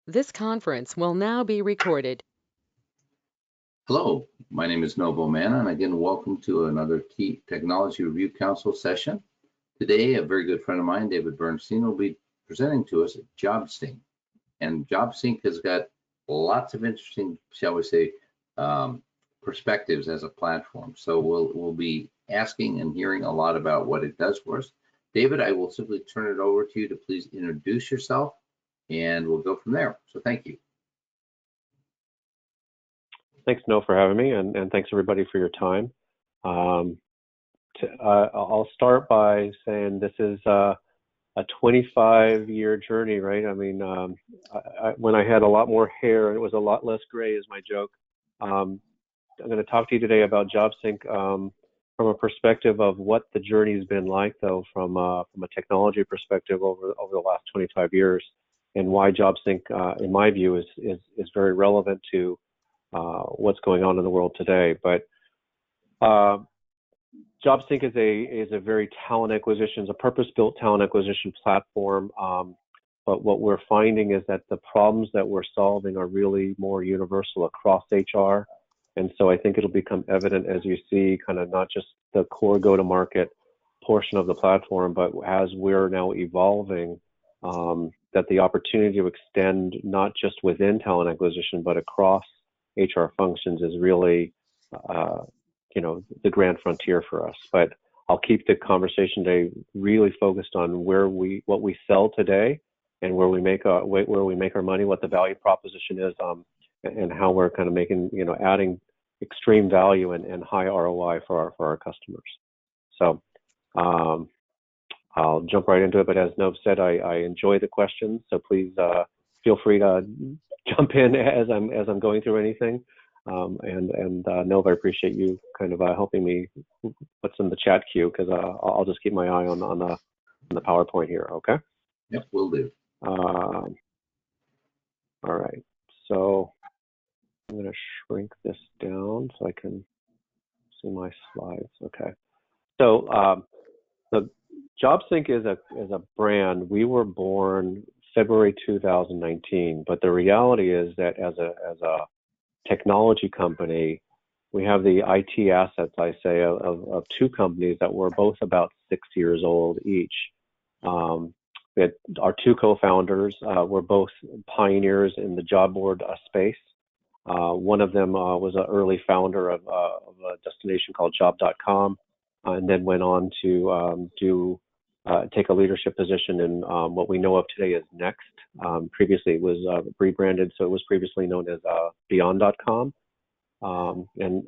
This conference will now be recorded. Hello, my name is Novo Manna, and again, welcome to another Key Technology Review Council session. Today, a very good friend of mine, David Bernstein, will be presenting to us JobSync. And JobSync has got lots of interesting, shall we say, perspectives as a platform. So we'll be asking and hearing a lot about what it does for us. David, I will simply turn it over to you to please introduce yourself, and we'll go from there. So thank you. Thanks, Noah, for having me, and thanks everybody for your time. I'll start by saying this is a 25-year journey, right? I mean, when I had a lot more hair and it was a lot less gray, is my joke. I'm going to talk to you today about JobSync from a perspective of what the journey's been like, though, from a technology perspective over the last 25 years, and why JobSync, in my view, is very relevant to what's going on in the world today. But JobSync is a very talent acquisition, it's a purpose-built talent acquisition platform. But what we're finding is that the problems that we're solving are really more universal across HR. And so I think it'll become evident as you see kind of not just the core go-to-market portion of the platform, but as we're now evolving, that the opportunity to extend not just within talent acquisition, but across HR functions is really, the grand frontier for us. But I'll keep the conversation today really focused on what we sell today, and where we make our money, what the value proposition is, and how we're kind of making, adding extreme value and high ROI for our customers. So I'll jump right into it. But as Nov said, I enjoy the questions, so please feel free to jump in as I'm going through anything. Nova, I appreciate you kind of helping me what's in the chat queue, because I'll just keep my eye on the PowerPoint here. Okay. Yep, will do. All right. So I'm going to shrink this down so I can see my slides. Okay. So the JobSync is a brand. We were born February 2019, but the reality is that as a technology company, we have the IT assets, I say, of two companies that were both about 6 years old each. We had our two co-founders were both pioneers in the job board space. One of them was an early founder of a destination called Job.com, and then went on to take a leadership position in what we know of today as Next. Previously, it was rebranded, so it was previously known as Beyond.com. And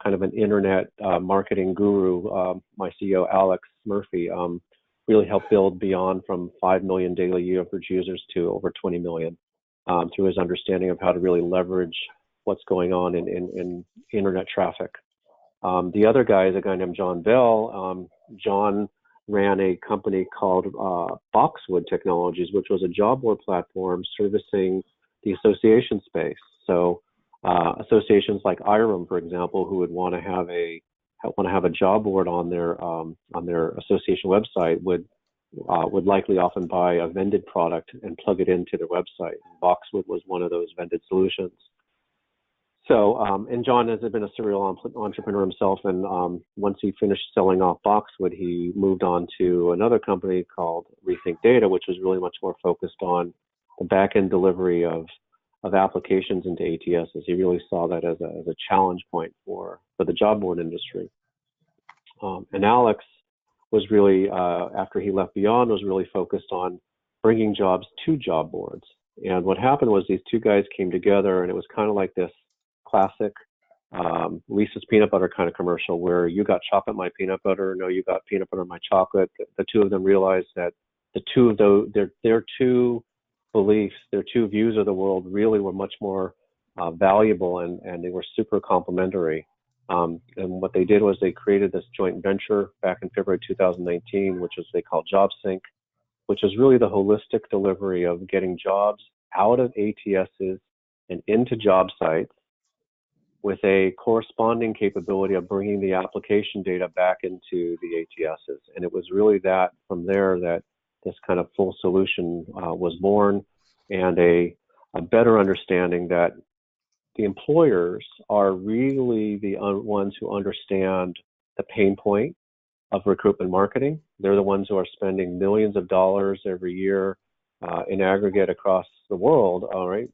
kind of an internet marketing guru, my CEO, Alex Murphy, really helped build Beyond from 5 million daily average users to over 20 million through his understanding of how to really leverage what's going on in internet traffic. The other guy is a guy named John Bell. John ran a company called Boxwood Technologies, which was a job board platform servicing the association space. So associations like IREM, for example, who would want to have a job board on their association website would likely often buy a vended product and plug it into their website. Boxwood was one of those vended solutions. So, and John has been a serial entrepreneur himself, and once he finished selling off Boxwood, he moved on to another company called Rethink Data, which was really much more focused on the back-end delivery of applications into ATSs. He really saw that as a challenge point for the job board industry. And Alex was really, after he left Beyond, was really focused on bringing jobs to job boards. And what happened was these two guys came together, and it was kind of like this classic Reese's peanut butter kind of commercial, where you got chocolate, my peanut butter. No, you got peanut butter, my chocolate. The two of them realized that the two of those, their two beliefs, their two views of the world really were much more valuable, and they were super complementary. And what they did was they created this joint venture back in February 2019, which was they called JobSync, which is really the holistic delivery of getting jobs out of ATSs and into job sites, with a corresponding capability of bringing the application data back into the ATSs. And it was really that from there that this kind of full solution was born, and a a better understanding that the employers are really the ones who understand the pain point of recruitment marketing. They're the ones who are spending millions of dollars every year in aggregate across the world, all right,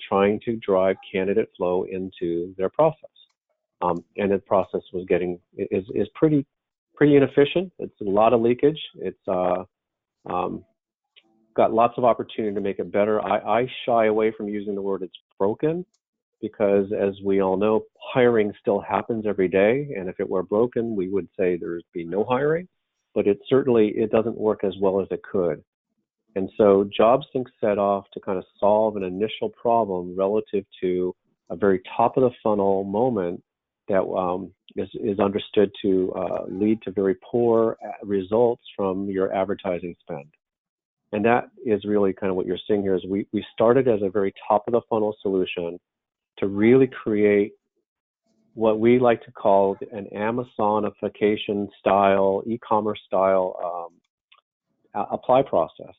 trying to drive candidate flow into their process. And the process is pretty inefficient. It's a lot of leakage. It's got lots of opportunity to make it better. I shy away from using the word it's broken, because as we all know, hiring still happens every day. And if it were broken, we would say there'd be no hiring, but it doesn't work as well as it could. And so JobSync set off to kind of solve an initial problem relative to a very top of the funnel moment that is understood to lead to very poor results from your advertising spend. And that is really kind of what you're seeing here is we started as a very top of the funnel solution to really create what we like to call an Amazonification style, e-commerce style apply process.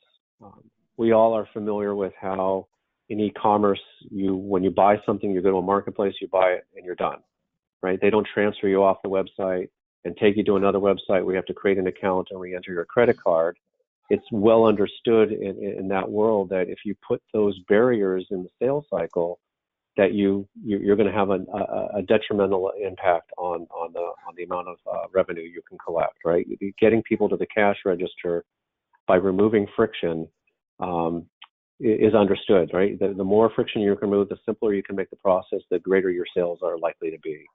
We all are familiar with how in e-commerce, when you buy something, you go to a marketplace, you buy it, and you're done, right? They don't transfer you off the website and take you to another website where you have to create an account and re-enter your credit card. It's well understood in that world that if you put those barriers in the sales cycle, that you're going to have a detrimental impact on the amount of revenue you can collect, right? Getting people to the cash register by removing friction is understood, right? The more friction you can remove, the simpler you can make the process, the greater your sales are likely to be.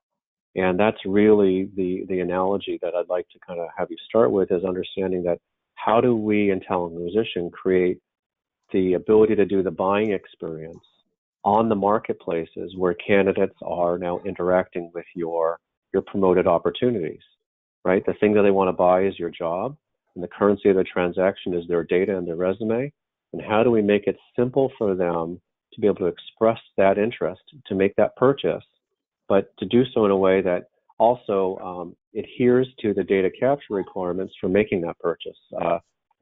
And that's really the analogy that I'd like to kind of have you start with, is understanding that how do we in talent acquisition create the ability to do the buying experience on the marketplaces where candidates are now interacting with your promoted opportunities, right? The thing that they want to buy is your job, and the currency of the transaction is their data and their resume. And how do we make it simple for them to be able to express that interest, to make that purchase, but to do so in a way that also adheres to the data capture requirements for making that purchase,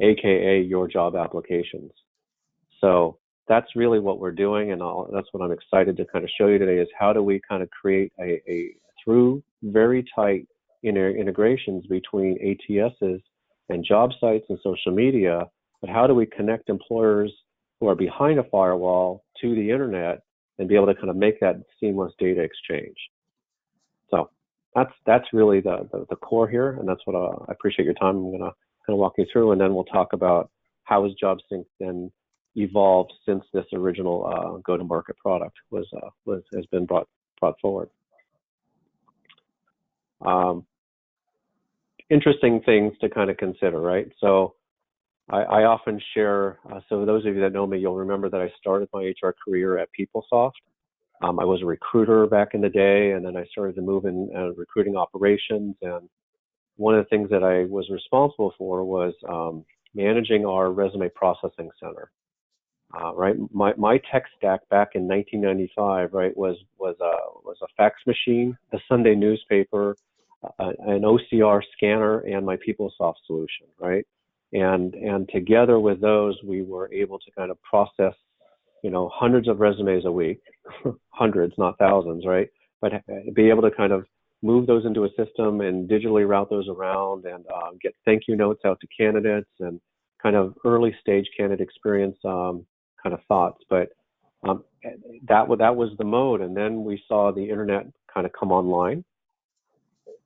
aka your job applications. So that's really what we're doing, and that's what I'm excited to kind of show you today, is how do we kind of create through very tight integrations between ATSs and job sites and social media, but how do we connect employers who are behind a firewall to the internet and be able to kind of make that seamless data exchange. So that's really the core here, and that's what I appreciate your time. I'm going to kind of walk you through, and then we'll talk about how has JobSync then evolved since this original go-to-market product has been brought forward. Interesting things to kind of consider, right? So I often share, so those of you that know me, you'll remember that I started my HR career at PeopleSoft. I was a recruiter back in the day, and then I started to move in recruiting operations. And one of the things that I was responsible for was managing our resume processing center. Right, my tech stack back in 1995, right, was a fax machine, the Sunday newspaper, an OCR scanner, and my PeopleSoft solution, right? And together with those, we were able to kind of process, hundreds of resumes a week, hundreds, not thousands, right? But be able to kind of move those into a system and digitally route those around and get thank you notes out to candidates and kind of early stage candidate experience kind of thoughts. But that was the mode. And then we saw the internet kind of come online,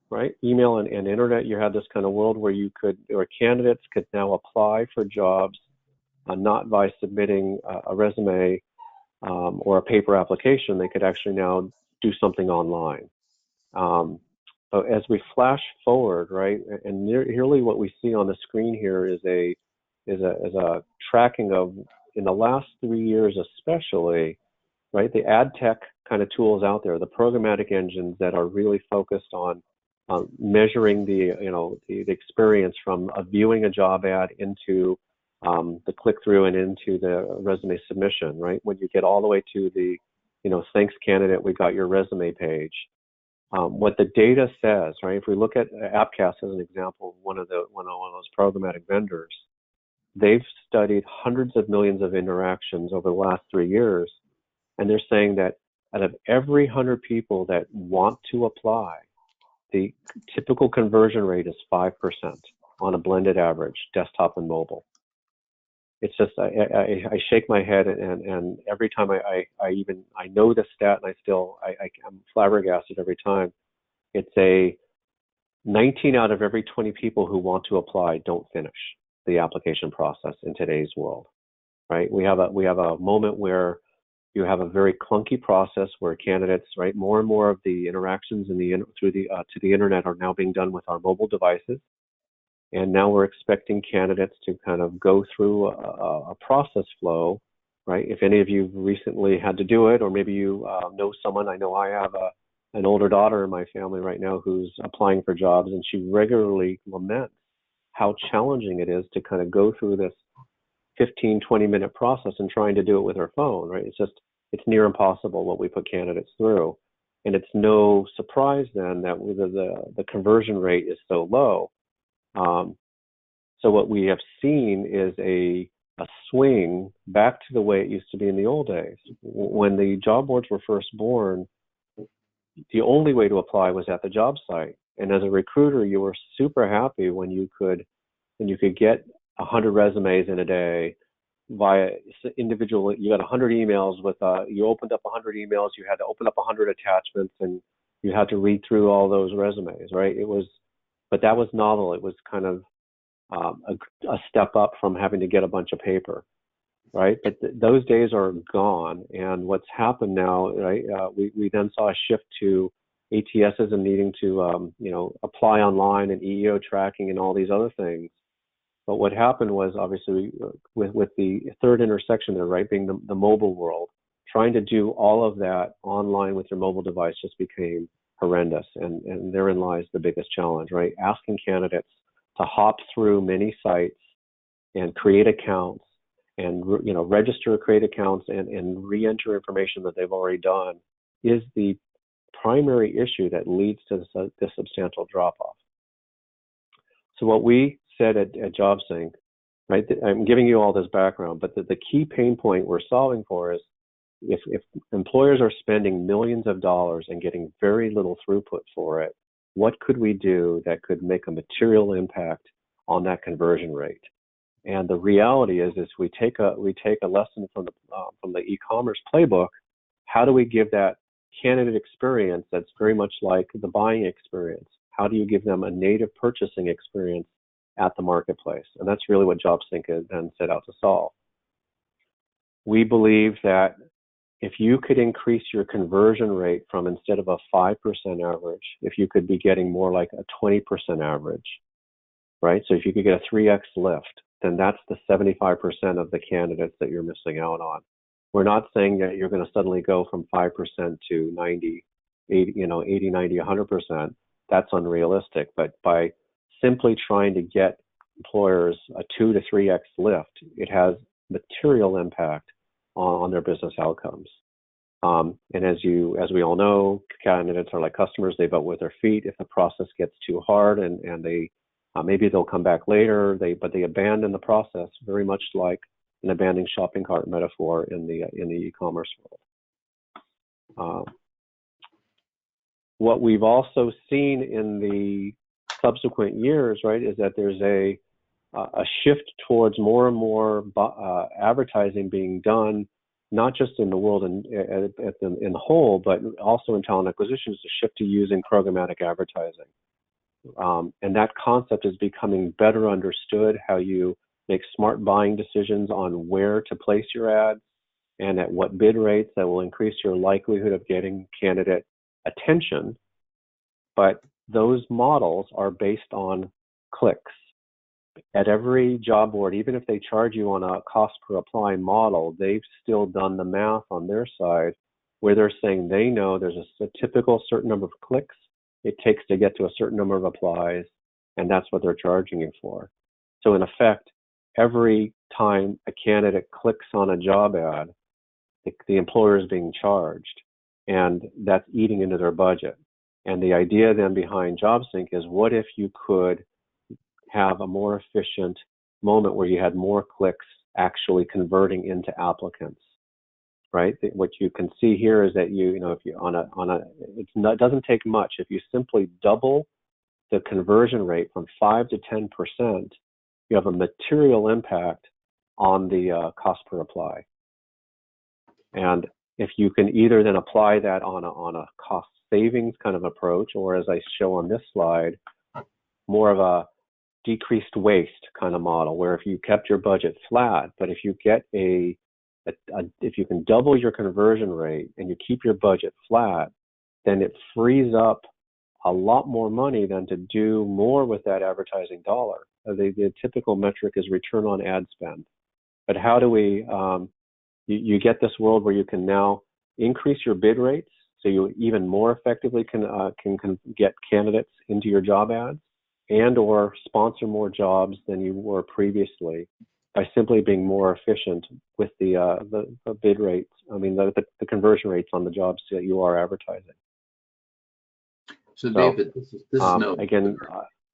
right? Email and internet, you had this kind of world where candidates could now apply for jobs, not by submitting a resume or a paper application. They could actually now do something online. But as we flash forward, right, and nearly what we see on the screen here is a tracking of, in the last 3 years especially, right, the ad tech kind of tools out there, the programmatic engines that are really focused on measuring the experience from viewing a job ad into the click-through and into the resume submission, right? When you get all the way to the, thanks candidate, we got your resume page. What the data says, right? If we look at Appcast as an example, one of those programmatic vendors, they've studied hundreds of millions of interactions over the last 3 years, and they're saying that out of every 100 people that want to apply, the typical conversion rate is 5% on a blended average, desktop and mobile. It's just, I shake my head, and every time I know the stat, and I'm flabbergasted every time. It's a 19 out of every 20 people who want to apply don't finish the application process in today's world, right? We have a moment where you have a very clunky process where candidates, right, more and more of the interactions to the internet are now being done with our mobile devices, and now we're expecting candidates to kind of go through a process flow, right? If any of you recently had to do it, or maybe you know someone, I know I have an older daughter in my family right now who's applying for jobs, and she regularly laments how challenging it is to kind of go through this 15, 20-minute process and trying to do it with her phone, right? It's near impossible what we put candidates through. And it's no surprise then that the conversion rate is so low. So what we have seen is a swing back to the way it used to be in the old days. When the job boards were first born, the only way to apply was at the job site. And as a recruiter, you were super happy when you could get 100 resumes in a day via individual. You got 100 emails with you opened up 100 emails, you had to open up 100 attachments, and you had to read through all those resumes, right? But that was novel. It was kind of a step up from having to get a bunch of paper, right? But those days are gone. And what's happened now, right? We then saw a shift to ATSs and needing to apply online and EEO tracking and all these other things. But what happened was, obviously, with the third intersection there, right, being the mobile world, trying to do all of that online with your mobile device just became horrendous. And therein lies the biggest challenge, right? Asking candidates to hop through many sites and create accounts and register, create accounts, and re-enter information that they've already done is the primary issue that leads to this substantial drop-off. So what we said at JobSync, right? I'm giving you all this background, but the key pain point we're solving for is if employers are spending millions of dollars and getting very little throughput for it, what could we do that could make a material impact on that conversion rate? And the reality is we take a lesson from the e-commerce playbook. How do we give that candidate experience that's very much like the buying experience? How do you give them a native purchasing experience at the marketplace? And that's really what JobSync has then set out to solve. We believe that if you could increase your conversion rate from, instead of a 5% average, if you could be getting more like a 20% average, right? So if you could get a 3x lift, then that's the 75% of the candidates that you're missing out on. We're not saying that you're going to suddenly go from 5% to 90, 80, 90, 100%. That's unrealistic. But by simply trying to get employers a 2 to 3x lift, it has material impact on their business outcomes. And as we all know, candidates are like customers. They vote with their feet. If the process gets too hard and they maybe they'll come back later, but they abandon the process, very much like an abandoned shopping cart metaphor in the e-commerce world. What we've also seen in the subsequent years, right, is that there's a shift towards more and more advertising being done, not just in the world in the whole, but also in talent acquisition, is a shift to using programmatic advertising. And that concept is becoming better understood, how you make smart buying decisions on where to place your ads and at what bid rates that will increase your likelihood of getting candidate attention. But those models are based on clicks. At every job board, even if they charge you on a cost per apply model, they've still done the math on their side where they're saying they know there's a typical certain number of clicks it takes to get to a certain number of applies, and that's what they're charging you for. So in effect, every time a candidate clicks on a job ad, the employer is being charged, and that's eating into their budget. And the idea then behind JobSync is, what if you could have a more efficient moment where you had more clicks actually converting into applicants, right? What you can see here is that if you it doesn't take much. If you simply double the conversion rate from 5 to 10%, you have a material impact on the cost per apply. And if you can either then apply that on a cost savings kind of approach, or as I show on this slide, more of a decreased waste kind of model, where if you kept your budget flat, but if you get if you can double your conversion rate and you keep your budget flat, then it frees up a lot more money than to do more with that advertising dollar. The typical metric is return on ad spend. But how do we, you get this world where you can now increase your bid rates, so you even more effectively can get candidates into your job ads, and or sponsor more jobs than you were previously by simply being more efficient with the bid rates. I mean, the conversion rates on the jobs that you are advertising. So David, this is no again.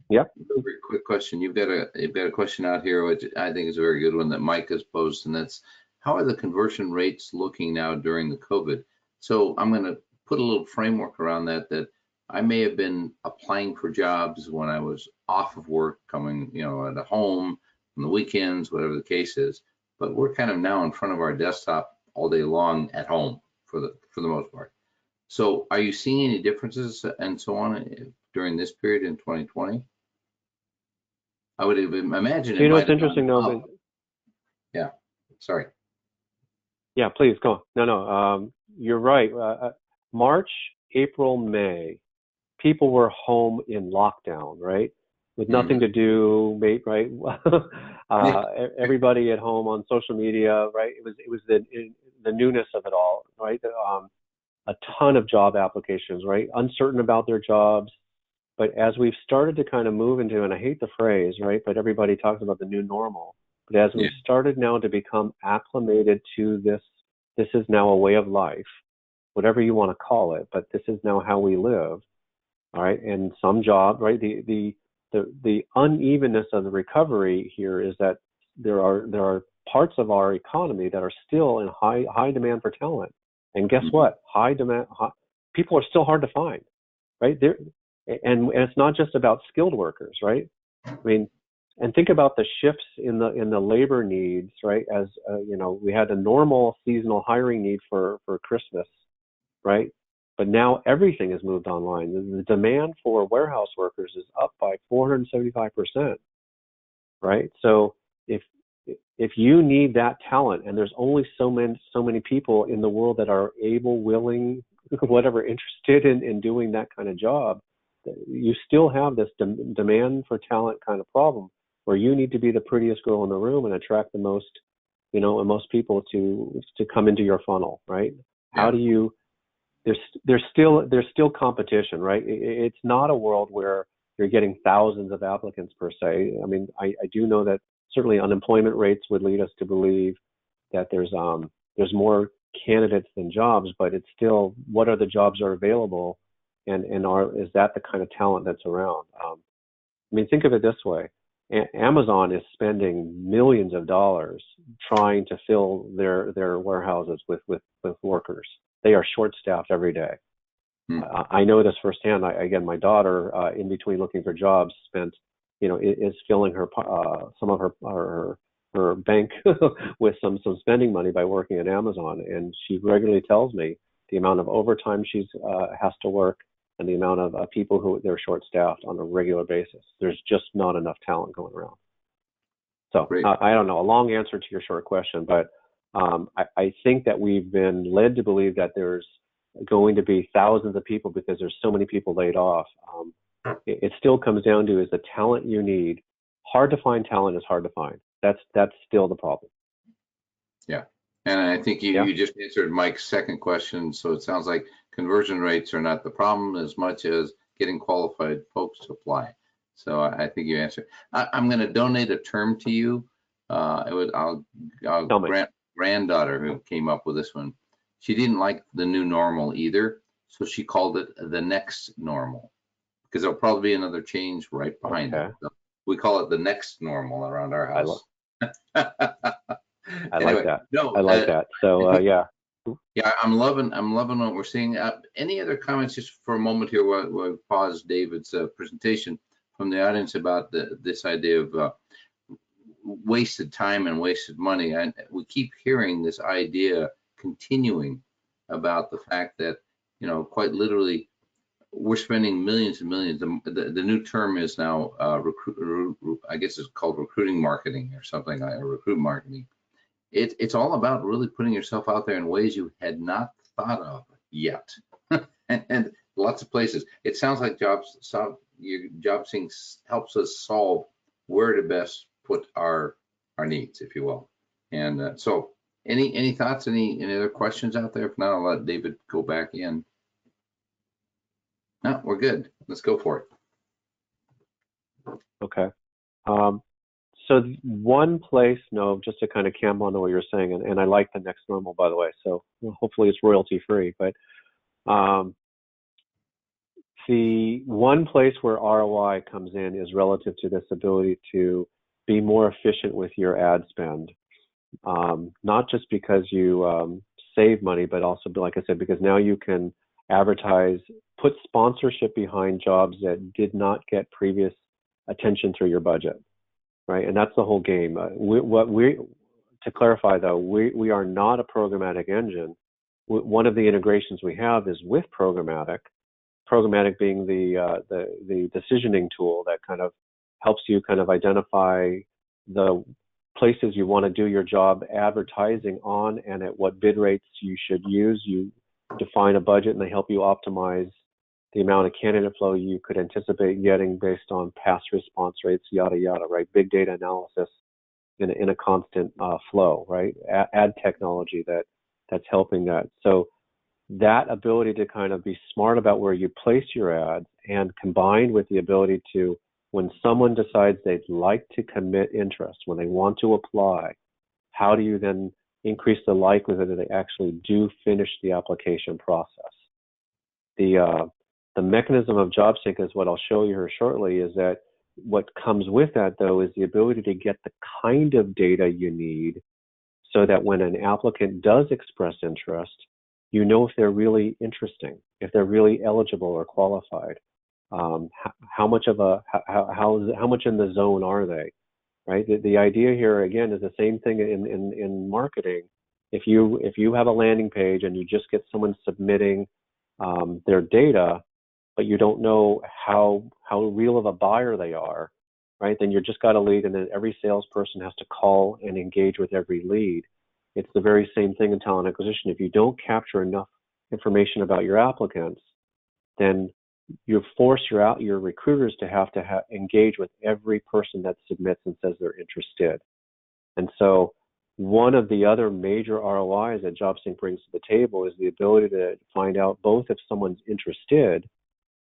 Yeah. Very quick question. You've got a question out here, which I think is a very good one that Mike has posed, and that's, how are the conversion rates looking now during the COVID? So I'm going to put a little framework around that I may have been applying for jobs when I was off of work, coming, at home on the weekends, whatever the case is. But we're kind of now in front of our desktop all day long at home for the most part. So are you seeing any differences and so on during this period in 2020? I would imagine. It's interesting though. Yeah, sorry. Yeah, please go. No. You're right. March, April, May, people were home in lockdown, right? With nothing to do, right? Everybody at home on social media, right? It was the newness of it all, right? A ton of job applications, right? Uncertain about their jobs. But as we've started to kind of move into, and I hate the phrase, right? But everybody talks about the new normal. But as we've started now to become acclimated to this is now a way of life, whatever you want to call it, but this is now how we live, all right? And some job, right? The unevenness of the recovery here is that there are parts of our economy that are still in high demand for talent. And guess what? People are still hard to find, right? And it's not just about skilled workers, right? I mean, and think about the shifts in the labor needs, right? As we had a normal seasonal hiring need for Christmas, right? But now everything has moved online. The demand for warehouse workers is up by 475%, right? So if you need that talent, and there's only so many people in the world that are able, willing, whatever, interested in doing that kind of job, you still have this demand for talent kind of problem, where you need to be the prettiest girl in the room and attract the most people to come into your funnel, right? Yeah. How do you? There's still competition, right? It's not a world where you're getting thousands of applicants per se. I mean, I do know that certainly unemployment rates would lead us to believe that there's more candidates than jobs, but it's still, what are the jobs that are available, and is that the kind of talent that's around? I mean, think of it this way. Amazon is spending millions of dollars trying to fill their warehouses with workers. They are short-staffed every day. I know this firsthand. Again, my daughter, in between looking for jobs, is filling her some of her bank with some spending money by working at Amazon, and she regularly tells me the amount of overtime she's has to work, and the amount of people who they're short-staffed on a regular basis. There's just not enough talent going around. So I don't know, a long answer to your short question, but I think that we've been led to believe that there's going to be thousands of people because there's so many people laid off. It still comes down to, is the talent you need. Hard to find talent is hard to find. That's still the problem. Yeah, and I think you just answered Mike's second question. So it sounds like conversion rates are not the problem as much as getting qualified folks to apply. So I think you answered. I'm going to donate a term to you. Our granddaughter who came up with this one, she didn't like the new normal either, so she called it the next normal, because there'll probably be another change right behind it. So we call it the next normal around our I, house. I Anyway, like that. no, I like that. So yeah. yeah, I'm loving what we're seeing. Any other comments just for a moment here while we pause David's presentation from the audience about this idea of wasted time and wasted money? And we keep hearing this idea continuing about the fact that, you know, quite literally, we're spending millions and millions. The new term is now I guess it's called recruiting marketing or something, recruit marketing. It's all about really putting yourself out there in ways you had not thought of yet. and lots of places. It sounds like JobSync helps us solve where to best put our needs, if you will. And so any thoughts, any other questions out there? If not, I'll let David go back in. No, we're good. Let's go for it. Okay. So one place, no, just to kind of camp on what you're saying, and I like the next normal, by the way, so hopefully it's royalty free, but the one place where ROI comes in is relative to this ability to be more efficient with your ad spend. Not just because you save money, but also, like I said, because now you can advertise, put sponsorship behind jobs that did not get previous attention through your budget, right? And that's the whole game. To clarify though, we are not a programmatic engine. One of the integrations we have is with programmatic being the decisioning tool that kind of helps you kind of identify the places you want to do your job advertising on and at what bid rates you should use. You define a budget and they help you optimize the amount of candidate flow you could anticipate getting based on past response rates, yada, yada, right? Big data analysis in a constant flow, right? Ad technology that's helping that. So that ability to kind of be smart about where you place your ads, and combined with the ability to, when someone decides they'd like to commit interest, when they want to apply, how do you then increase the likelihood that they actually do finish the application process? The mechanism of JobSync is what I'll show you here shortly, is that what comes with that though is the ability to get the kind of data you need so that when an applicant does express interest, you know if they're really interesting, if they're really eligible or qualified. How much in the zone are they, right? The idea here again is the same thing in marketing. If you have a landing page and you just get someone submitting their data, but you don't know how real of a buyer they are, right? Then you just got a lead, and then every salesperson has to call and engage with every lead. It's the very same thing in talent acquisition. If you don't capture enough information about your applicants, then you force your recruiters to have engage with every person that submits and says they're interested. And so one of the other major ROIs that JobSync brings to the table is the ability to find out both if someone's interested,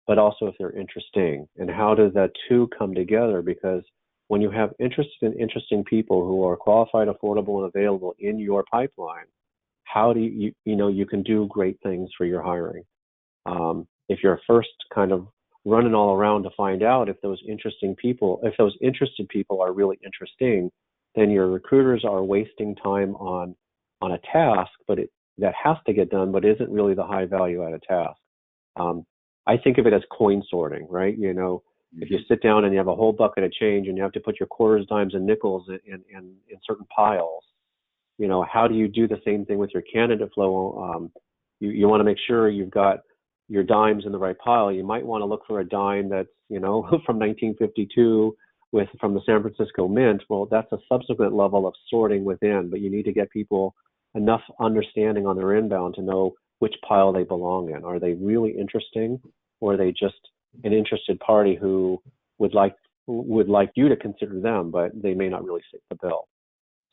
but also if they're interesting. And how do the two come together? Because when you have interested and interesting people who are qualified, affordable, and available in your pipeline, how do you can do great things for your hiring. If you're first kind of running all around to find out if those interested people are really interesting, then your recruiters are wasting time on a task, but that has to get done, but isn't really the high value added task. I think of it as coin sorting, right? You know, if you sit down and you have a whole bucket of change and you have to put your quarters, dimes, and nickels in certain piles, you know, how do you do the same thing with your candidate flow? You want to make sure you've got your dimes in the right pile. You might want to look for a dime that's, you know, from 1952 from the San Francisco Mint. Well, that's a subsequent level of sorting within, but you need to get people enough understanding on their inbound to know which pile they belong in. Are they really interesting, or are they just an interested party who would like you to consider them, but they may not really fit the bill?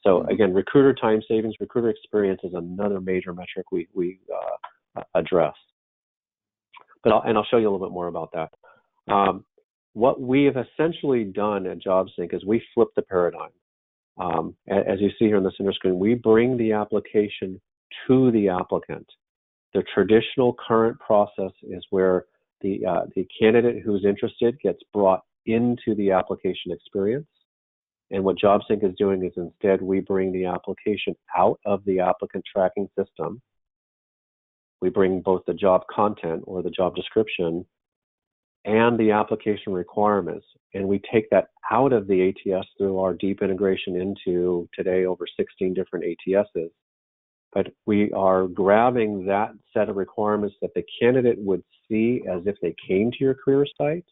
So again, recruiter time savings, recruiter experience is another major metric we address. I'll show you a little bit more about that. What we have essentially done at JobSync is we flipped the paradigm. As you see here on the center screen, we bring the application to the applicant. The traditional current process is where the candidate who's interested gets brought into the application experience. And what JobSync is doing is instead we bring the application out of the applicant tracking system. We bring both the job content or the job description and the application requirements, and we take that out of the ATS through our deep integration into today over 16 different ATSs. But we are grabbing that set of requirements that the candidate would see as if they came to your career site,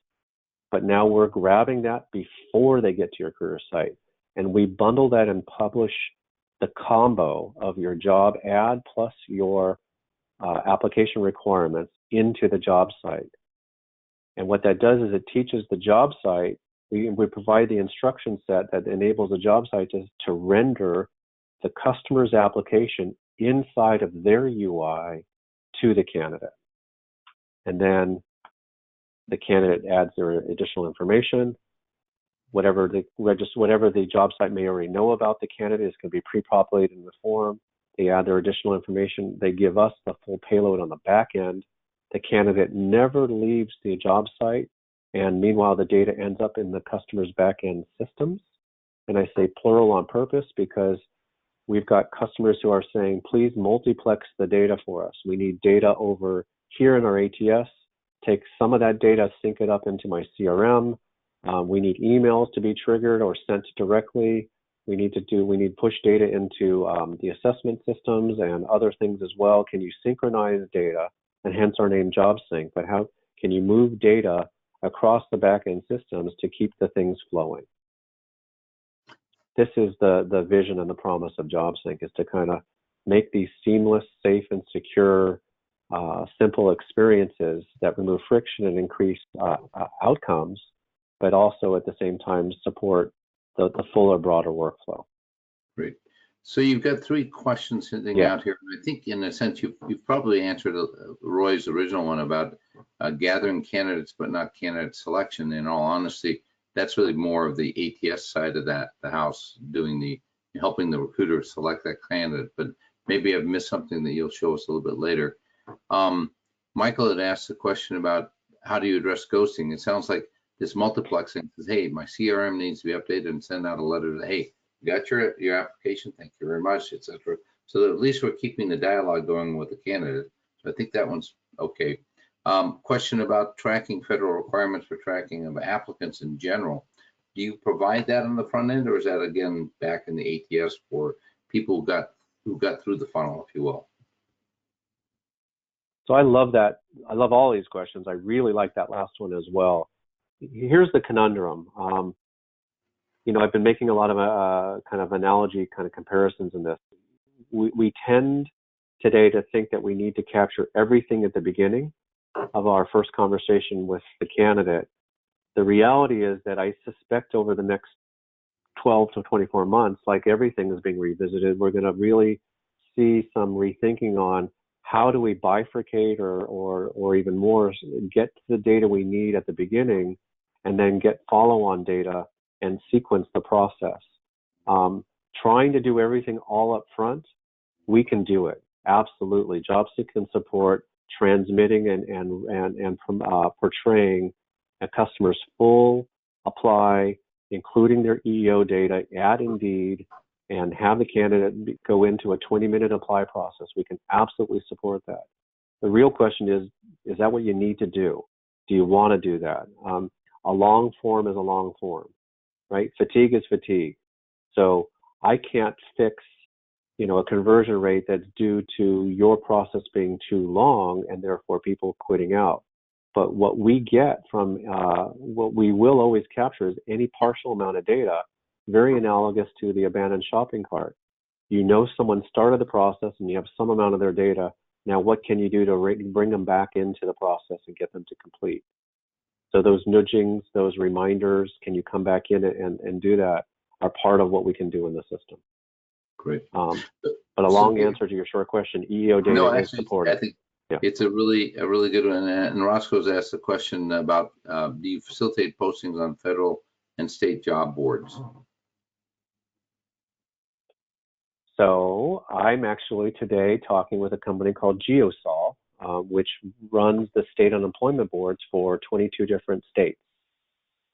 but now we're grabbing that before they get to your career site. And we bundle that and publish the combo of your job ad plus your application requirements into the job site. And what that does is it teaches the job site, we provide the instruction set that enables the job site to render the customer's application inside of their UI to the candidate. And then the candidate adds their additional information. Whatever the job site may already know about the candidate is going to be pre-populated in the form. They add their additional information. They give us the full payload on the back end. The candidate never leaves the job site, and meanwhile, the data ends up in the customer's back-end systems. And I say plural on purpose because we've got customers who are saying, please multiplex the data for us. We need data over here in our ATS. Take some of that data, sync it up into my CRM. We need emails to be triggered or sent directly. We need push data into the assessment systems and other things as well. Can you synchronize data? And hence our name JobSync, but how can you move data across the back-end systems to keep the things flowing? This is the vision and the promise of JobSync, is to kind of make these seamless, safe, and secure, simple experiences that remove friction and increase outcomes, but also at the same time support the fuller, broader workflow. Great. So you've got three questions sitting out here. I think in a sense you've probably answered Roy's original one about gathering candidates but not candidate selection. In all honesty, that's really more of the ATS side of the house, doing helping the recruiter select that candidate. But maybe I've missed something that you'll show us a little bit later. Michael had asked a question about how do you address ghosting. It sounds like this multiplexing says, hey, my CRM needs to be updated, and send out a letter to, hey, you got your application, thank you very much, etc. So that at least we're keeping the dialogue going with the candidate. So I think that one's okay. Question about tracking federal requirements for tracking of applicants in general. Do you provide that on the front end, or is that again back in the ATS for people who got through the funnel, if you will? So I love that. I love all these questions. I really like that last one as well. Here's the conundrum. I've been making a lot of kind of analogy, kind of comparisons in this. We tend today to think that we need to capture everything at the beginning of our first conversation with the candidate. The reality is that I suspect over the next 12 to 24 months, like everything is being revisited, we're going to really see some rethinking on how do we bifurcate or even more get to the data we need at the beginning and then get follow-on data and sequence the process. Trying to do everything all up front, we can do it. Absolutely. JobSync can support transmitting and portraying a customer's full apply, including their EEO data at Indeed, and have the candidate go into a 20-minute apply process. We can absolutely support that. The real question is that what you need to do? Do you want to do that? A long form is a long form, right? Fatigue is fatigue. So I can't fix, a conversion rate that's due to your process being too long and therefore people quitting out. But what we get from, what we will always capture is any partial amount of data, very analogous to the abandoned shopping cart. Someone started the process and you have some amount of their data. Now, what can you do to bring them back into the process and get them to complete? So those nudgings, those reminders, can you come back in and do that, are part of what we can do in the system. Great. But a long answer to your short question, EEO data is supported. I think it's a really good one. And Roscoe's asked a question about, do you facilitate postings on federal and state job boards? So I'm actually today talking with a company called GeoSol, which runs the state unemployment boards for 22 different states.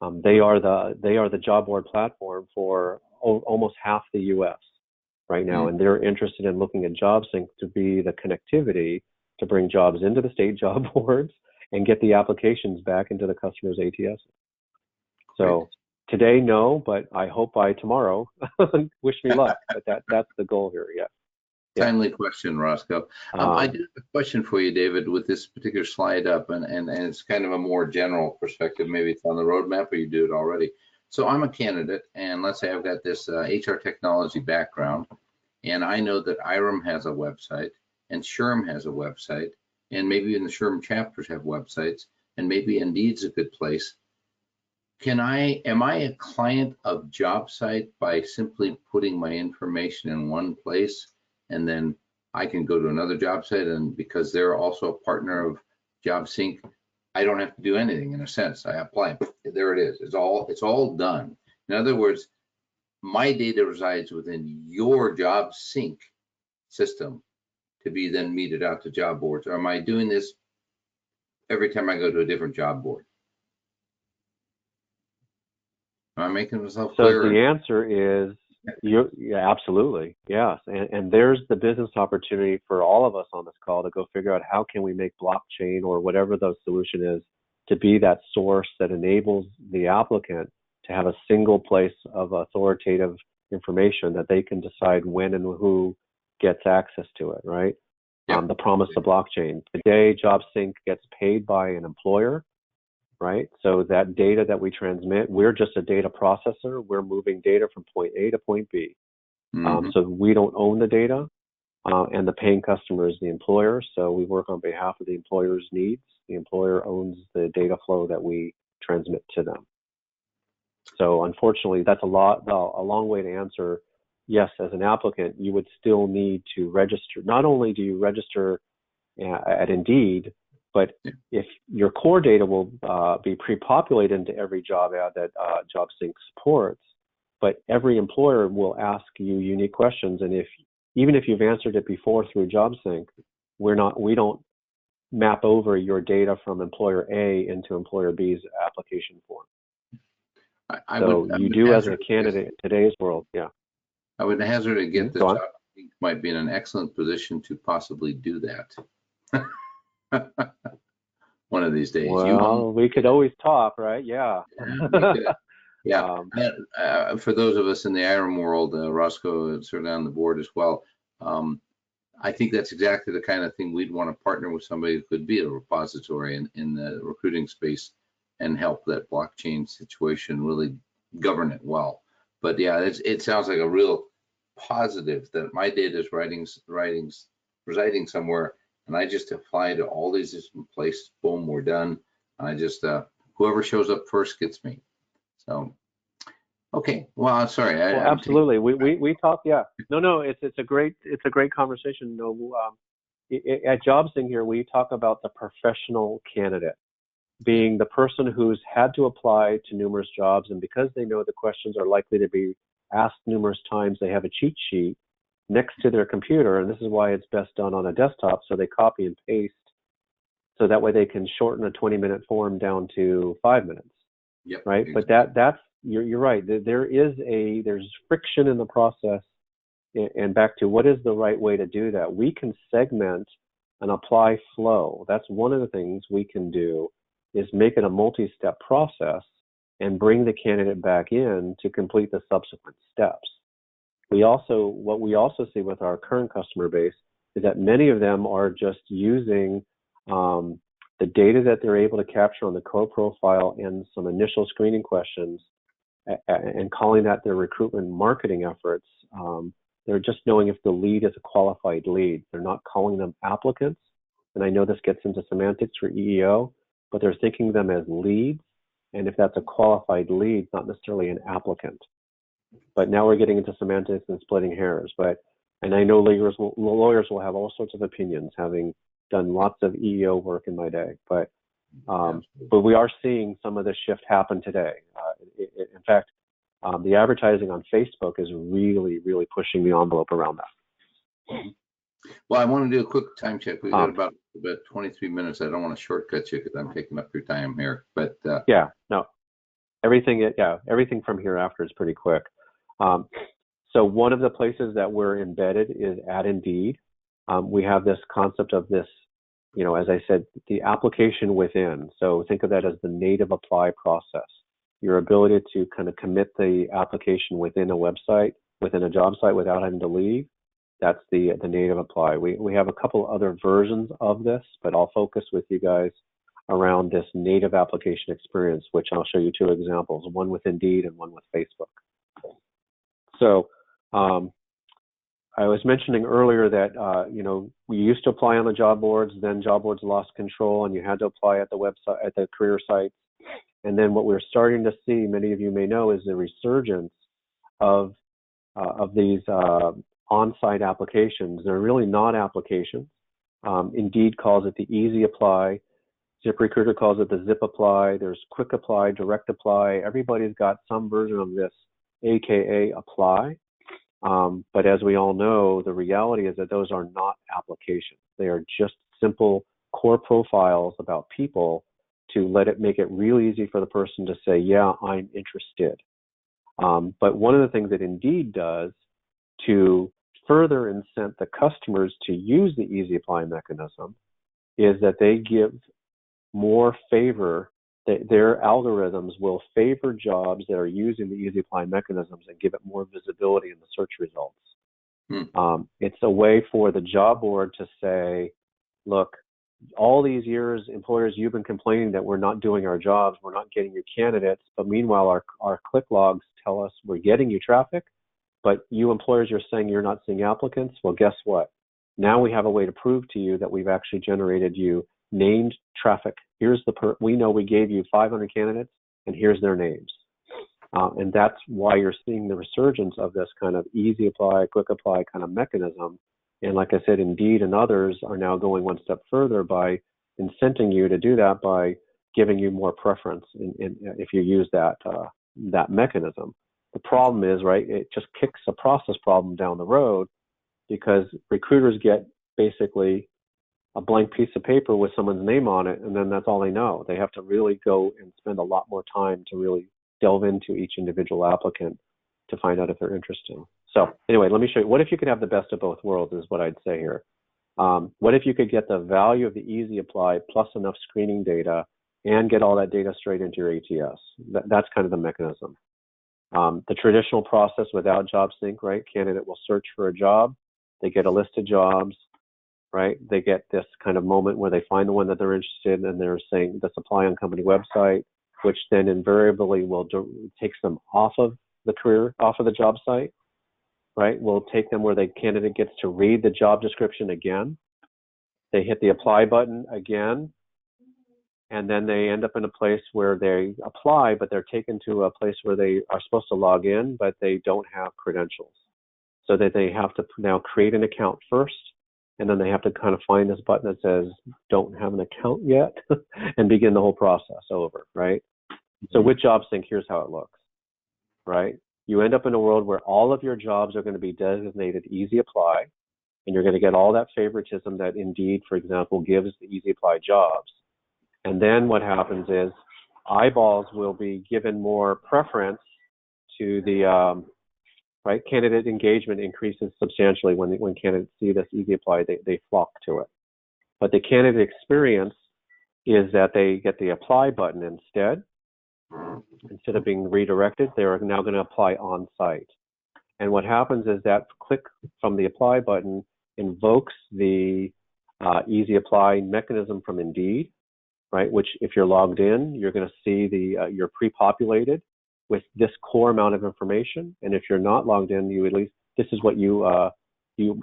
They are the job board platform for almost half the U.S. right now, and they're interested in looking at JobSync to be the connectivity to bring jobs into the state job boards and get the applications back into the customer's ATS. So today, no, but I hope by tomorrow. Wish me luck, but that's the goal here. Yeah. Timely question, Roscoe. I do have a question for you, David, with this particular slide up, and it's kind of a more general perspective. Maybe it's on the roadmap or you do it already. So I'm a candidate, and let's say I've got this HR technology background, and I know that IRM has a website, and SHRM has a website, and maybe even the SHRM chapters have websites, and maybe Indeed's a good place. Am I a client of JobSite by simply putting my information in one place, and then I can go to another job site, and because they're also a partner of JobSync, I don't have to do anything in a sense. I apply, there it is. It's all done. In other words, my data resides within your JobSync system to be then meted out to job boards. Or am I doing this every time I go to a different job board? Am I making myself clear? So the answer is yeah, absolutely, yes. And there's the business opportunity for all of us on this call to go figure out how can we make blockchain or whatever the solution is to be that source that enables the applicant to have a single place of authoritative information that they can decide when and who gets access to it, right? Yep. The promise of blockchain. Today, JobSync gets paid by an employer, right? So that data that we transmit, we're just a data processor. We're moving data from point A to point B. So we don't own the data, and the paying customer is the employer. So we work on behalf of the employer's needs. The employer owns the data flow that we transmit to them. So unfortunately, that's a long way to answer. Yes, as an applicant, you would still need to register. Not only do you register at Indeed, but if your core data will be pre-populated into every job ad that JobSync supports, but every employer will ask you unique questions, and even if you've answered it before through JobSync, we don't map over your data from employer A into employer B's application form. I would do as a candidate in today's world, yeah. I would hazard to get that JobSync might be in an excellent position to possibly do that. One of these days. Well, we could always talk, right? Yeah. Yeah. For those of us in the IRM world, Roscoe is certainly on the board as well. I think that's exactly the kind of thing we'd want to partner with somebody who could be a repository in the recruiting space and help that blockchain situation really govern it well. But yeah, it sounds like a real positive that my data is residing somewhere, and I just apply to all these different places. Boom, we're done. I just whoever shows up first gets me. So okay, well, I'm sorry. Well, absolutely. We talk. Yeah. No. It's a great conversation. At JobSync here, we talk about the professional candidate being the person who's had to apply to numerous jobs, and because they know the questions are likely to be asked numerous times, they have a cheat sheet next to their computer, and this is why it's best done on a desktop, so they copy and paste, so that way they can shorten a 20-minute form down to 5 minutes. Yep, right. exactly. But that's you're right. There's friction in the process, and back to what is the right way to do that. We can segment an apply flow. That's one of the things we can do, is make it a multi-step process and bring the candidate back in to complete the subsequent steps. What we also see with our current customer base is that many of them are just using the data that they're able to capture on the core profile and some initial screening questions and calling that their recruitment marketing efforts. They're just knowing if the lead is a qualified lead. They're not calling them applicants. And I know this gets into semantics for EEO, but they're thinking them as leads. And if that's a qualified lead, not necessarily an applicant. But now we're getting into semantics and splitting hairs. And I know lawyers will have all sorts of opinions, having done lots of EEO work in my day. But we are seeing some of this shift happen today. In fact, the advertising on Facebook is really, really pushing the envelope around that. Well, I want to do a quick time check. We've got about 23 minutes. I don't want to shortcut you because I'm taking up your time here. But yeah, no. everything from here after is pretty quick. So one of the places that we're embedded is at Indeed. We have this concept of this, as I said, the application within. So think of that as the native apply process. Your ability to kind of commit the application within a website, within a job site without having to leave. That's the native apply. We have a couple other versions of this, but I'll focus with you guys around this native application experience, which I'll show you two examples, one with Indeed and one with Facebook. So I was mentioning earlier that, we used to apply on the job boards, then job boards lost control and you had to apply at the website, at the career sites. And then what we're starting to see, many of you may know, is the resurgence of these on-site applications. They're really not applications. Indeed calls it the easy apply. ZipRecruiter calls it the zip apply. There's quick apply, direct apply. Everybody's got some version of this, AKA apply. But as we all know, the reality is that those are not applications. They are just simple core profiles about people to make it real easy for the person to say, yeah, I'm interested. But one of the things that Indeed does to further incent the customers to use the easy apply mechanism is that they give more favor, that their algorithms will favor jobs that are using the easy apply mechanisms and give it more visibility in the search results. It's a way for the job board to say, look, all these years, employers, you've been complaining that we're not doing our jobs, we're not getting your candidates, but meanwhile our click logs tell us we're getting you traffic, but you employers, you're saying you're not seeing applicants. Well, guess what? Now we have a way to prove to you that we've actually generated you named traffic. Here's we know we gave you 500 candidates, and here's their names. And that's why you're seeing the resurgence of this kind of easy apply, quick apply kind of mechanism. And like I said, Indeed and others are now going one step further by incenting you to do that by giving you more preference if you use that mechanism. The problem is, right, it just kicks a process problem down the road because recruiters get basically a blank piece of paper with someone's name on it, and then that's all they know. They have to really go and spend a lot more time to really delve into each individual applicant to find out if they're interested. So anyway, let me show you. What if you could have the best of both worlds is what I'd say here. What if you could get the value of the easy apply plus enough screening data and get all that data straight into your ATS? That's kind of the mechanism. The traditional process without JobSync, right? Candidate will search for a job. They get a list of jobs, right? They get this kind of moment where they find the one that they're interested in and they're saying, let's apply on company website, which then invariably takes them off of the job site, right? Will take them where the candidate gets to read the job description again. They hit the apply button again, and then they end up in a place where they apply, but they're taken to a place where they are supposed to log in, but they don't have credentials. So that they have to now create an account first, and then they have to kind of find this button that says, don't have an account yet, and begin the whole process over, right? So with JobSync, here's how it looks, right? You end up in a world where all of your jobs are going to be designated easy apply, and you're going to get all that favoritism that Indeed, for example, gives the easy apply jobs. And then what happens is eyeballs will be given more preference to the, right? Candidate engagement increases substantially when candidates see this easy apply, they flock to it. But the candidate experience is that they get the apply button instead. Instead of being redirected, they're now going to apply on site. And what happens is that click from the apply button invokes the easy apply mechanism from Indeed, right? Which if you're logged in, you're going to see you're pre-populated with this core amount of information. And if you're not logged in, this is what you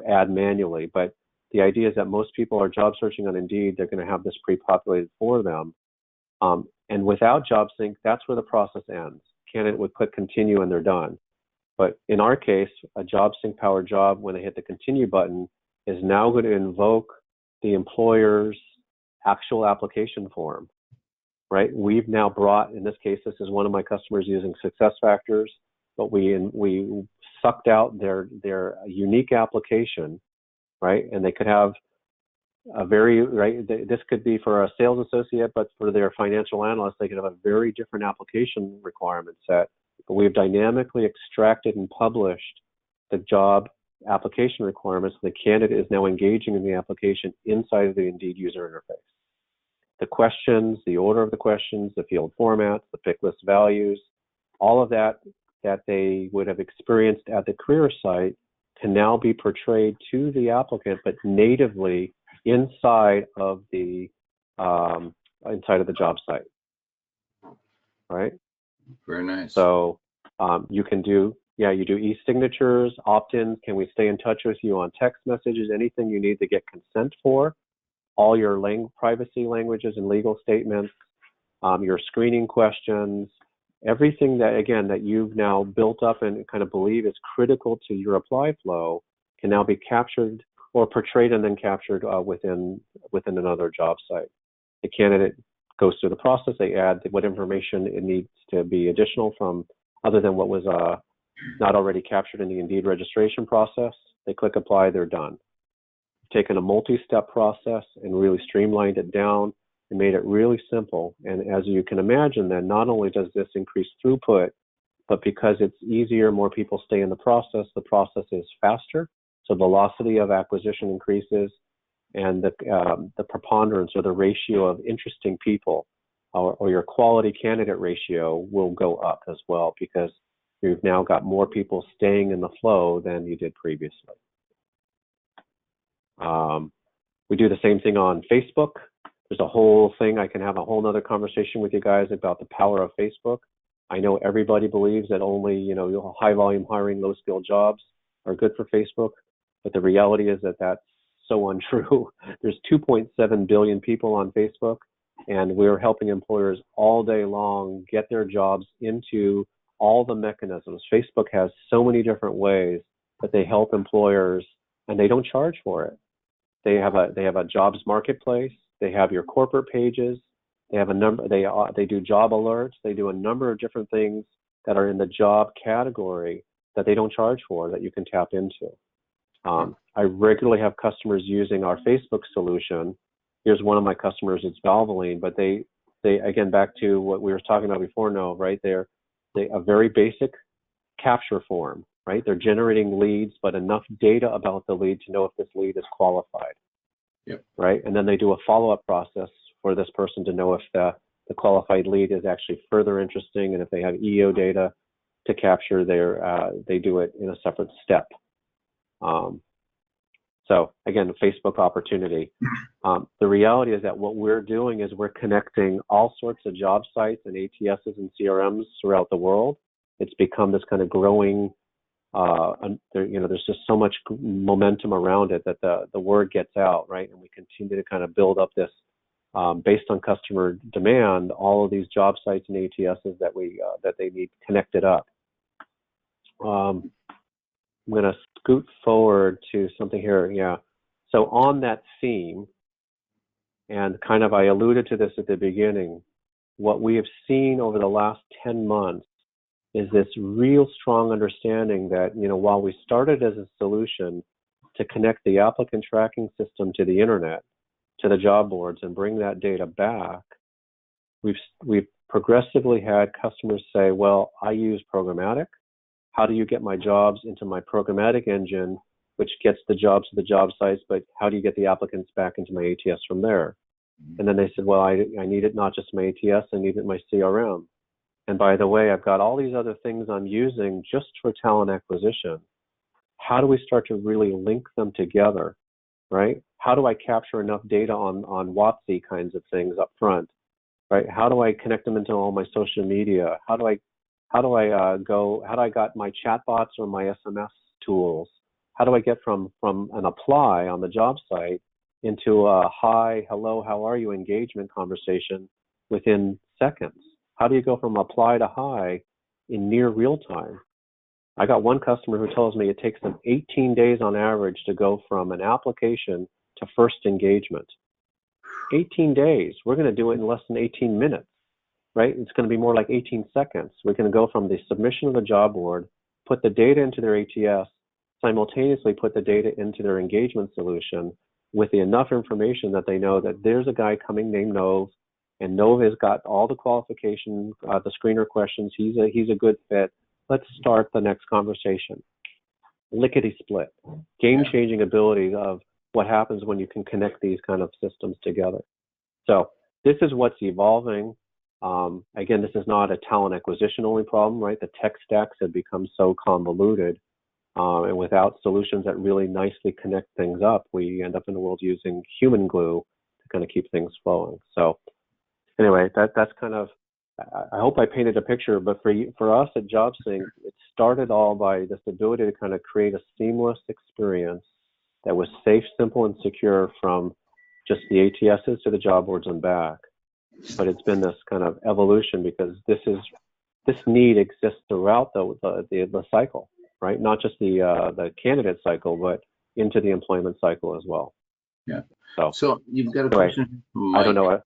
add manually. But the idea is that most people are job searching on Indeed. They're going to have this pre-populated for them. And without JobSync, that's where the process ends. Candidate would click continue and they're done. But in our case, a JobSync powered job, when they hit the continue button, is now going to invoke the employer's actual application form, right? We've now brought, in this case, this is one of my customers using SuccessFactors, but we sucked out their unique application, right? And they could have This could be for a sales associate, but for their financial analyst, they could have a very different application requirement set. But we've dynamically extracted and published the job application requirements. The candidate is now engaging in the application inside of the Indeed user interface. The questions, the order of the questions, the field formats, the pick list values, all of that they would have experienced at the career site can now be portrayed to the applicant, but natively inside of the job site, right? Very nice. So you can do, you do e-signatures, opt-ins. Can we stay in touch with you on text messages? Anything you need to get consent for, all your privacy languages and legal statements, your screening questions, everything that you've now built up and kind of believe is critical to your apply flow can now be captured or portrayed and then captured within another job site. The candidate goes through the process. They add what information it needs to be additional from other than what was not already captured in the Indeed registration process. They click apply, they're done. Taken a multi-step process and really streamlined it down and made it really simple. And as you can imagine, then not only does this increase throughput, but because it's easier, more people stay in the process is faster. So velocity of acquisition increases, and the preponderance or the ratio of interesting people or your quality candidate ratio will go up as well, because you've now got more people staying in the flow than you did previously. We do the same thing on Facebook. There's a whole thing. I can have a whole nother conversation with you guys about the power of Facebook. I know everybody believes that only, high volume hiring, low skill jobs are good for Facebook, but the reality is that that's so untrue. There's 2.7 billion people on Facebook, and we're helping employers all day long get their jobs into all the mechanisms. Facebook has so many different ways that they help employers, and they don't charge for it. They have a jobs marketplace. They have your corporate pages. They have a number. They do job alerts. They do a number of different things that are in the job category that they don't charge for, that you can tap into. I regularly have customers using our Facebook solution. Here's one of my customers. It's Valvoline, but they again, back to what we were talking about before, Noah, right? They're a very basic capture form, right? They're generating leads, but enough data about the lead to know if this lead is qualified. Yep. Right. And then they do a follow-up process for this person to know if the qualified lead is actually further interesting, and if they have EO data to capture, they do it in a separate step. So again, the Facebook opportunity. The reality is that what we're doing is we're connecting all sorts of job sites and ATSs and CRMs throughout the world. It's become this kind of growing. There's just so much momentum around it that the word gets out, right? And we continue to kind of build up this based on customer demand. All of these job sites and ATSs that they need connected up. I'm going to scoot forward to something here. Yeah. So on that theme, and kind of I alluded to this at the beginning, what we have seen over the last 10 months is this real strong understanding that, while we started as a solution to connect the applicant tracking system to the internet, to the job boards, and bring that data back, we've progressively had customers say, well, I use programmatic. How do you get my jobs into my programmatic engine, which gets the jobs to the job sites, but how do you get the applicants back into my ATS from there? And then they said, well, I need it not just my ATS, I need it in my CRM. And by the way, I've got all these other things I'm using just for talent acquisition. How do we start to really link them together, right? How do I capture enough data on WOTC kinds of things up front, right? How do I connect them into all my social media? How do I got my chatbots or my SMS tools? How do I get from an apply on the job site into a hi, hello, how are you engagement conversation within seconds? How do you go from apply to hi in near real time? I got one customer who tells me it takes them 18 days on average to go from an application to first engagement. 18 days. We're going to do it in less than 18 minutes, right? It's going to be more like 18 seconds. We're going to go from the submission of the job board, put the data into their ATS, simultaneously put the data into their engagement solution, with enough information that they know that there's a guy coming named Nove, and Nove has got all the qualifications, the screener questions. He's a good fit. Let's start the next conversation. Lickety split. Game-changing ability of what happens when you can connect these kind of systems together. So this is what's evolving. Again, this is not a talent acquisition only problem, right? The tech stacks have become so convoluted, and without solutions that really nicely connect things up, we end up in the world using human glue to kind of keep things flowing. So anyway, that's kind of, I hope I painted a picture, but for us at JobSync, it started all by this ability to kind of create a seamless experience that was safe, simple, and secure from just the ATSs to the job boards and back. But it's been this kind of evolution because this need exists throughout the cycle, right? Not just the candidate cycle, but into the employment cycle as well. Yeah. So you've got a question from Mike, I don't know what.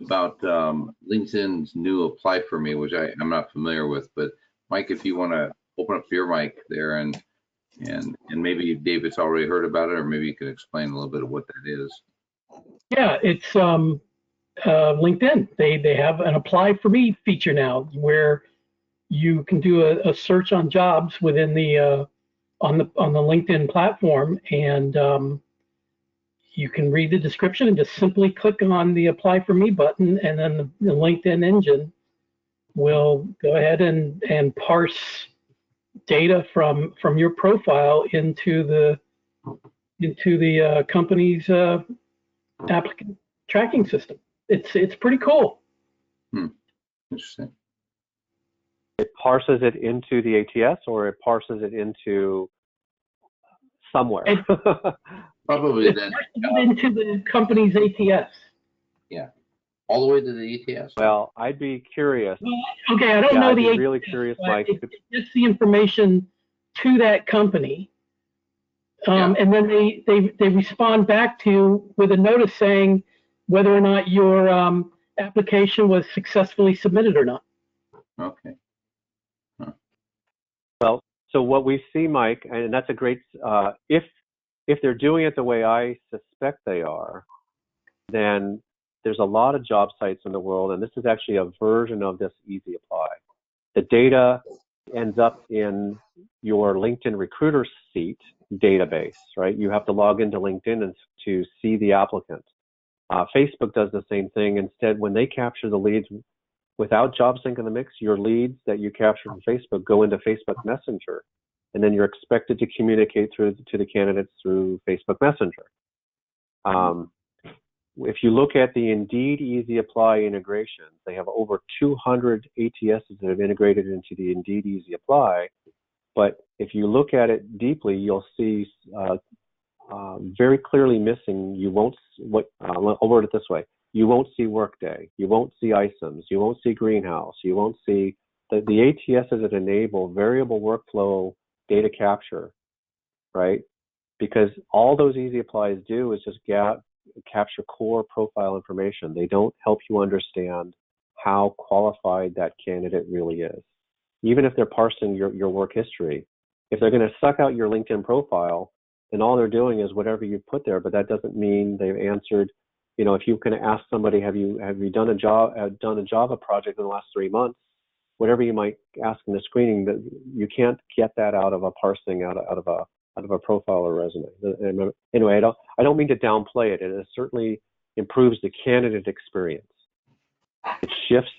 about LinkedIn's new Apply for Me, which I'm not familiar with. But Mike, if you want to open up your mic there, and maybe David's already heard about it, or maybe you could explain a little bit of what that is. Yeah, it's LinkedIn. They have an Apply for Me feature now, where you can do a search on jobs within the on the LinkedIn platform, and you can read the description and just simply click on the Apply for Me button, and then the LinkedIn engine will go ahead and parse data from your profile into the company's applicant tracking system. It's pretty cool. Interesting. It parses it into the ATS, or it parses it into somewhere. Probably then into the company's ATS. Yeah, all the way to the ATS. Well, I'd be curious. Well, okay, I don't know I'd the be ATS, really curious, Mike. It gets the information to that company, and then they respond back to you with a notice saying whether or not your application was successfully submitted or not. Okay. Well, so what we see, Mike, and that's a great, if they're doing it the way I suspect they are, then there's a lot of job sites in the world, and this is actually a version of this Easy Apply. The data ends up in your LinkedIn recruiter seat database, right? You have to log into LinkedIn and to see the applicant. Facebook does the same thing. Instead, when they capture the leads without JobSync in the mix, your leads that you capture from Facebook go into Facebook Messenger, and then you're expected to communicate to the candidates through Facebook Messenger. If you look at the Indeed Easy Apply integrations, they have over 200 ATSs that have integrated into the Indeed Easy Apply. But if you look at it deeply, you'll see very clearly missing. You won't. I'll word it this way: you won't see Workday, you won't see ISIMS, you won't see Greenhouse, you won't see the ATSs that enable variable workflow data capture, right? Because all those Easy Applies do is just capture core profile information. They don't help you understand how qualified that candidate really is. Even if they're parsing your work history, if they're going to suck out your LinkedIn profile, then all they're doing is whatever you put there, but that doesn't mean they've answered. You know, if you can ask somebody, have you done a Java project in the last 3 months? Whatever you might ask in the screening, that you can't get that out of a parsing out of a profile or resume. Anyway, I don't mean to downplay it. It certainly improves the candidate experience. It shifts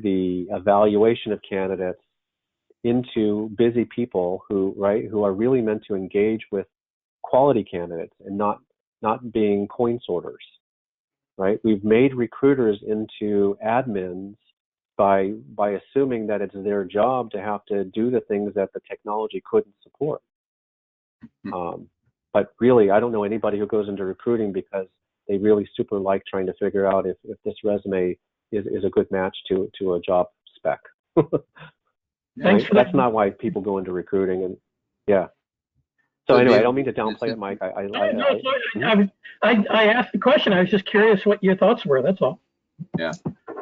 the evaluation of candidates into busy people who are really meant to engage with quality candidates and not being coin sorters, right? We've made recruiters into admins by assuming that it's their job to have to do the things that the technology couldn't support. But really, I don't know anybody who goes into recruiting because they really super like trying to figure out if this resume is a good match to a job spec. Thanks for that. That's not why people go into recruiting. And yeah. So anyway, I don't mean to downplay it, Mike. I asked the question. I was just curious what your thoughts were. That's all. Yeah.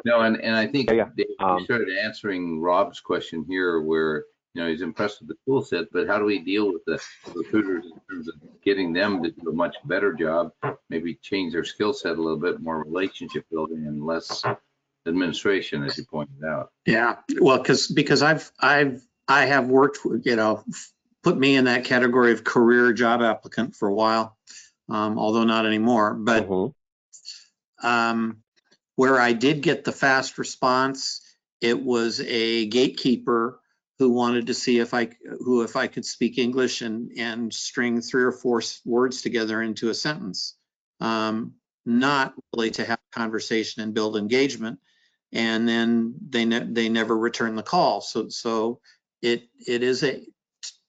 No, and I think Yeah. you started answering Rob's question here, where he's impressed with the tool set, but how do we deal with the recruiters in terms of getting them to do a much better job, maybe change their skill set a little bit, more relationship building and less administration, as you pointed out. Yeah, well, because I have worked, put me in that category of career job applicant for a while, although not anymore. But where I did get the fast response, it was a gatekeeper who wanted to see if I could speak English and string 3 or 4 words together into a sentence, not really to have a conversation and build engagement. And then they never return the call. So it is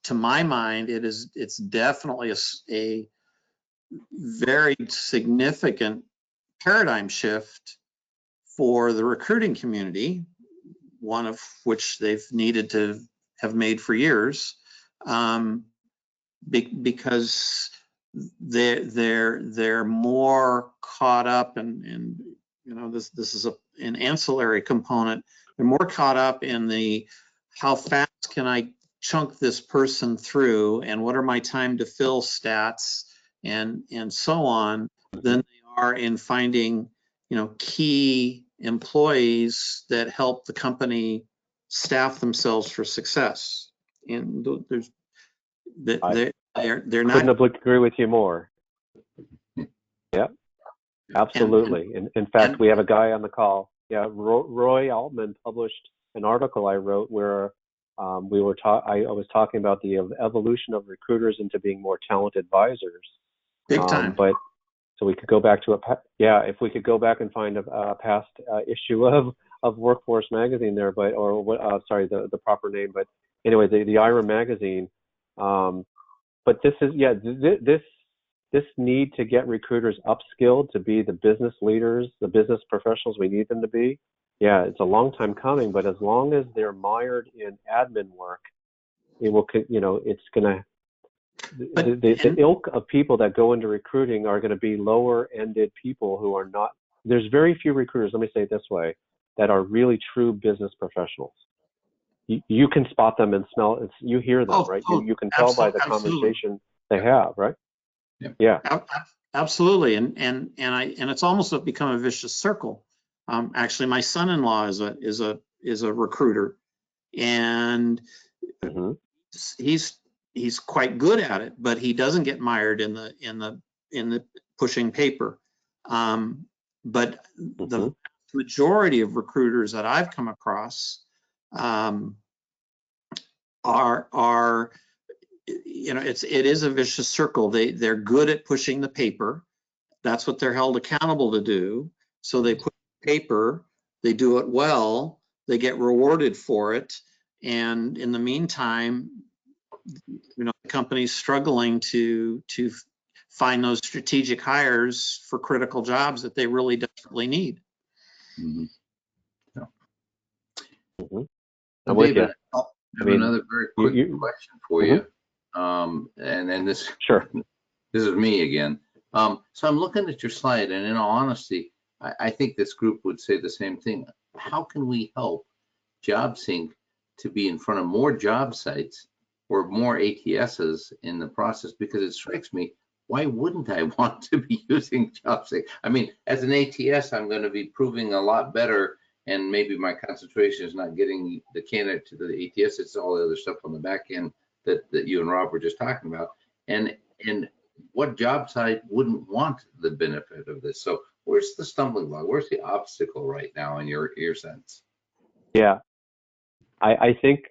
to my mind, it's definitely a very significant paradigm shift for the recruiting community, one of which they've needed to have made for years, because they're more caught up and this is an ancillary component. They're more caught up in the how fast can I chunk this person through and what are my time to fill stats and so on than they are in finding key employees that help the company staff themselves for success. And they're not. Couldn't agree with you more. Yeah, absolutely. In fact, we have a guy on the call. Yeah, Roy Altman published an article I wrote where I was talking about the evolution of recruiters into being more talented advisors. Big time. But so we could go back to if we could go back and find a past issue of Workforce magazine there, the proper name, but anyway, the IRA magazine. But this is this need to get recruiters upskilled to be the business leaders, the business professionals we need them to be. Yeah, it's a long time coming, but as long as they're mired in admin work, it will, it's gonna. The ilk of people that go into recruiting are going to be lower-ended people who are not. There's very few recruiters. Let me say it this way, that are really true business professionals. You can spot them and smell. You hear them, right? You can tell by the conversation they have, right? Yeah. Absolutely, and it's almost become a vicious circle. Actually, my son-in-law is a recruiter, and he's quite good at it, but he doesn't get mired in the pushing paper. But the majority of recruiters that I've come across are it is a vicious circle. They're good at pushing the paper. That's what they're held accountable to do. So they push paper, they do it well, they get rewarded for it, and in the meantime, the company's struggling to find those strategic hires for critical jobs that they really desperately need. Mm-hmm. Yeah. I'm with you. I have another very quick question for you. And then this is me again. So I'm looking at your slide, and in all honesty, I think this group would say the same thing. How can we help JobSync to be in front of more job sites or more ATSs in the process? Because it strikes me, why wouldn't I want to be using JobSync? I mean, as an ATS, I'm going to be proving a lot better, and maybe my concentration is not getting the candidate to the ATS. It's all the other stuff on the back end that you and Rob were just talking about. And what job site wouldn't want the benefit of this? So where's the stumbling block? Where's the obstacle right now in your sense? Yeah, I think,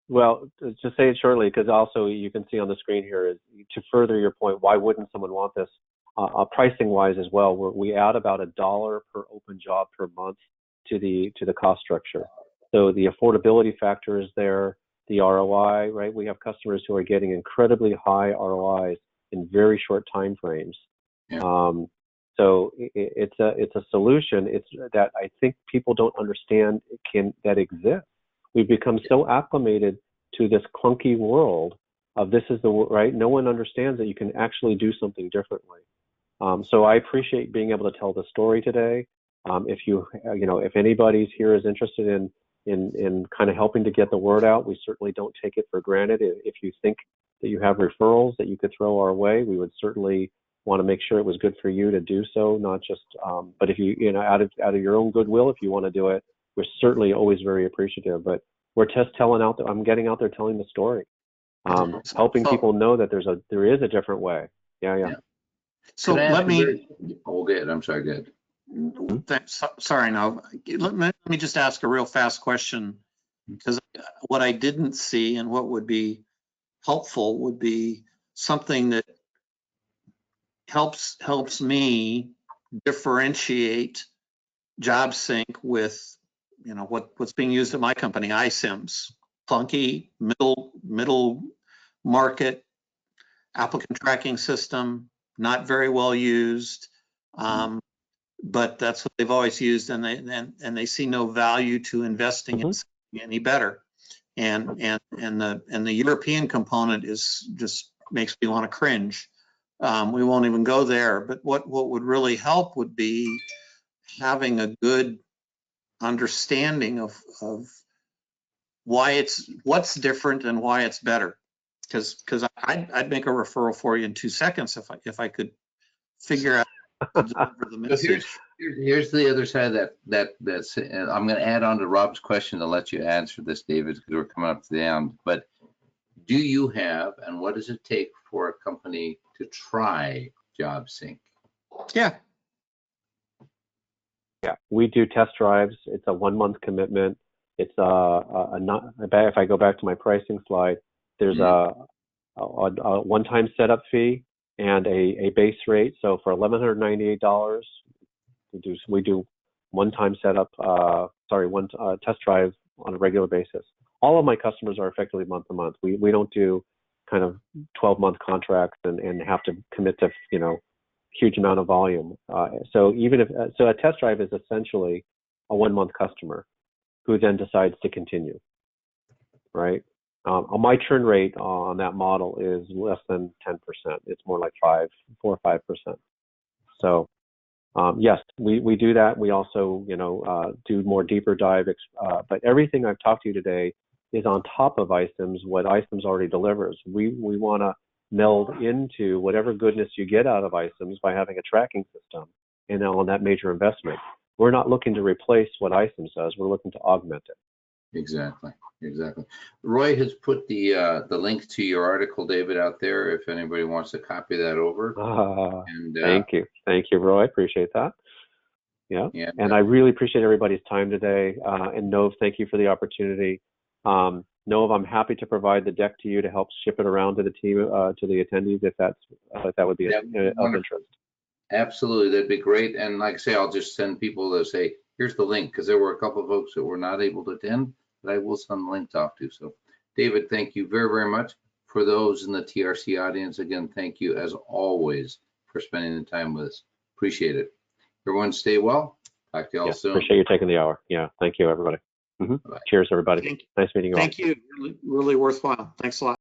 well, to say it shortly, because also you can see on the screen here, is to further your point, why wouldn't someone want this? Pricing wise as well, we add about $1 per open job per month to the cost structure. So the affordability factor is there, the ROI, right? We have customers who are getting incredibly high ROIs in very short time frames. Yeah. So it's a solution. It's that I think people don't understand that exists. We've become so acclimated to this clunky world of this is the right. No one understands that you can actually do something differently. So I appreciate being able to tell the story today. If if anybody's here is interested in in kind of helping to get the word out. We certainly don't take it for granted. If you think that you have referrals that you could throw our way, we would certainly want to make sure it was good for you to do so, not just, but if you know, out of your own goodwill, if you want to do it, we're certainly always very appreciative. But we're just telling out, I'm getting out there telling the story, helping people know that there is a different way. Yeah. So let me. Oh, good. I'm sorry. Good. Sorry, no. Let me just ask a real fast question, because what I didn't see and what would be helpful would be something that helps me differentiate JobSync with, you know, what's being used at my company, iSIMS, clunky middle market applicant tracking system, not very well used, but that's what they've always used, and they see no value to investing in something any better. And the European component is just makes me want to cringe. We won't even go there. But what would really help would be having a good understanding of what's different and why it's better. Because I'd make a referral for you in 2 seconds if I could figure out to deliver the message. Here's the other side of that's I'm going to add on to Rob's question to let you answer this, David, because we're coming up to the end. But do you have, and what does it take for a company to try JobSync? Yeah, we do test drives. It's a 1-month commitment. It's if I go back to my pricing slide, there's a one-time setup fee and a base rate. So for $1,198, we do one-time setup, one test drive on a regular basis. All of my customers are effectively month to month. We don't do kind of 12-month contracts and have to commit to, you know, huge amount of volume. So a test drive is essentially a 1-month customer who then decides to continue, right? My churn rate on that model is less than 10%. It's more like 4 or 5%. So yes, we do that. We also, you know, do more deeper dive. But everything I've talked to you today is on top of iSIMS, what iSIMS already delivers. We want to meld into whatever goodness you get out of iSIMS by having a tracking system and on that major investment. We're not looking to replace what iSIMS does. We're looking to augment it. Exactly. Roy has put the link to your article, David, out there if anybody wants to copy that over. Thank you, Roy. Appreciate that. Yeah. And I really appreciate everybody's time today. And Nov, thank you for the opportunity. Nov, I'm happy to provide the deck to you to help ship it around to the team, to the attendees, if that would be of interest. Absolutely, that'd be great. And like I say, I'll just send people to say, here's the link, because there were a couple of folks that were not able to attend, but I will send the link off to. So David, thank you very, very much. For those in the TRC audience, again, thank you as always for spending the time with us. Appreciate it. Everyone stay well. Talk to you all soon. Appreciate you taking the hour. Yeah, thank you, everybody. Cheers, everybody. Nice meeting you all. Thank you. Really worthwhile. Thanks a lot.